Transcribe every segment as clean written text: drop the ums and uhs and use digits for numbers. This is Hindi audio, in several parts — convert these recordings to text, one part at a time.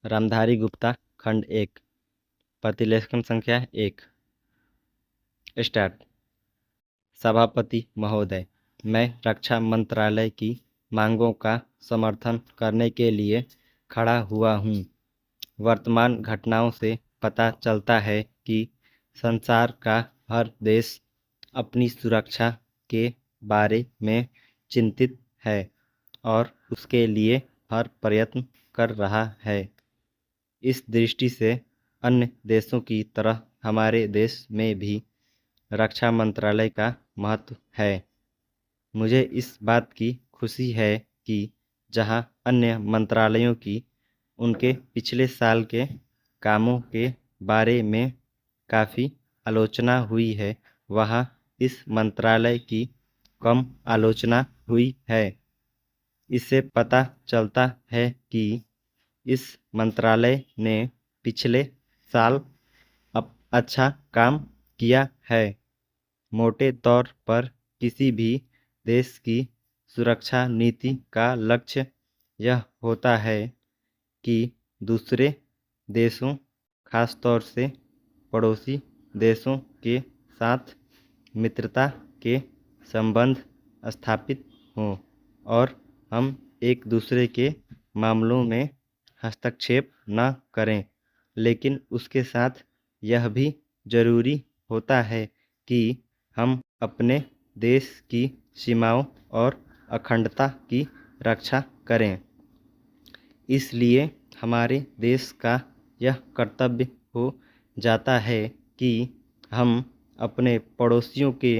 रामधारी गुप्ता खंड 1 प्रतिलेखन संख्या 1 स्टार्ट। सभापति महोदय, मैं रक्षा मंत्रालय की मांगों का समर्थन करने के लिए खड़ा हुआ हूँ। वर्तमान घटनाओं से पता चलता है कि संसार का हर देश अपनी सुरक्षा के बारे में चिंतित है और उसके लिए हर प्रयत्न कर रहा है। इस दृष्टि से अन्य देशों की तरह हमारे देश में भी रक्षा मंत्रालय का महत्व है। मुझे इस बात की खुशी है कि जहां अन्य मंत्रालयों की उनके पिछले साल के कामों के बारे में काफ़ी आलोचना हुई है, वहां इस मंत्रालय की कम आलोचना हुई है। इससे पता चलता है कि इस मंत्रालय ने पिछले साल अच्छा काम किया है। मोटे तौर पर किसी भी देश की सुरक्षा नीति का लक्ष्य यह होता है कि दूसरे देशों, खासतौर से पड़ोसी देशों के साथ मित्रता के संबंध स्थापित हों और हम एक दूसरे के मामलों में हस्तक्षेप न करें। लेकिन उसके साथ यह भी जरूरी होता है कि हम अपने देश की सीमाओं और अखंडता की रक्षा करें। इसलिए हमारे देश का यह कर्तव्य हो जाता है कि हम अपने पड़ोसियों के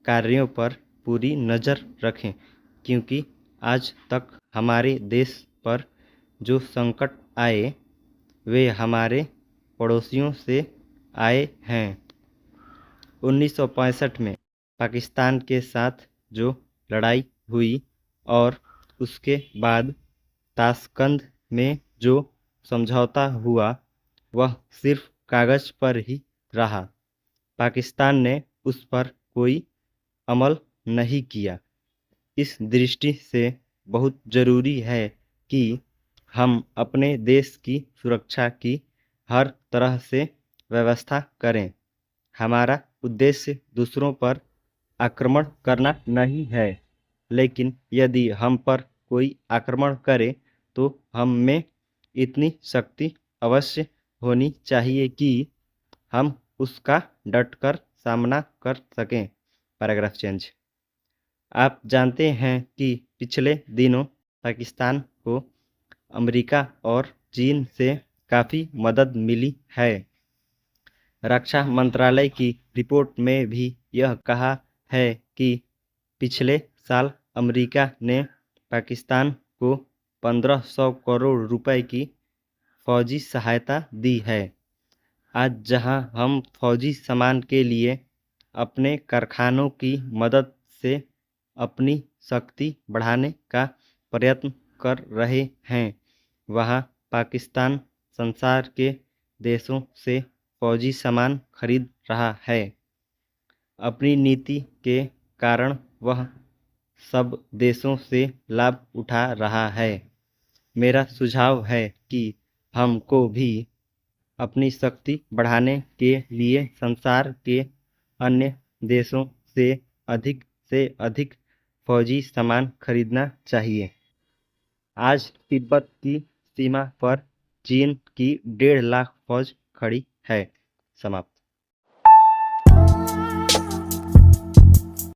कार्यों पर पूरी नज़र रखें, क्योंकि आज तक हमारे देश पर जो संकट आए वे हमारे पड़ोसियों से आए हैं। 1965 में पाकिस्तान के साथ जो लड़ाई हुई और उसके बाद ताशकंद में जो समझौता हुआ, वह सिर्फ कागज़ पर ही रहा। पाकिस्तान ने उस पर कोई अमल नहीं किया। इस दृष्टि से बहुत ज़रूरी है कि हम अपने देश की सुरक्षा की हर तरह से व्यवस्था करें। हमारा उद्देश्य दूसरों पर आक्रमण करना नहीं है, लेकिन यदि हम पर कोई आक्रमण करे तो हम में इतनी शक्ति अवश्य होनी चाहिए कि हम उसका डटकर सामना कर सकें। Paragraph change. आप जानते हैं कि पिछले दिनों पाकिस्तान को अमेरिका और चीन से काफ़ी मदद मिली है। रक्षा मंत्रालय की रिपोर्ट में भी यह कहा है कि पिछले साल अमेरिका ने पाकिस्तान को 1500 करोड़ रुपए की फौजी सहायता दी है। आज जहां हम फौजी सामान के लिए अपने कारखानों की मदद से अपनी शक्ति बढ़ाने का प्रयत्न कर रहे हैं, वहां पाकिस्तान संसार के देशों से फौजी सामान खरीद रहा है। अपनी नीति के कारण वह सब देशों से लाभ उठा रहा है। मेरा सुझाव है कि हमको भी अपनी शक्ति बढ़ाने के लिए संसार के अन्य देशों से अधिक फौजी सामान खरीदना चाहिए। आज तिब्बत की सीमा पर चीन की 1.5 लाख फौज खड़ी है। समाप्त।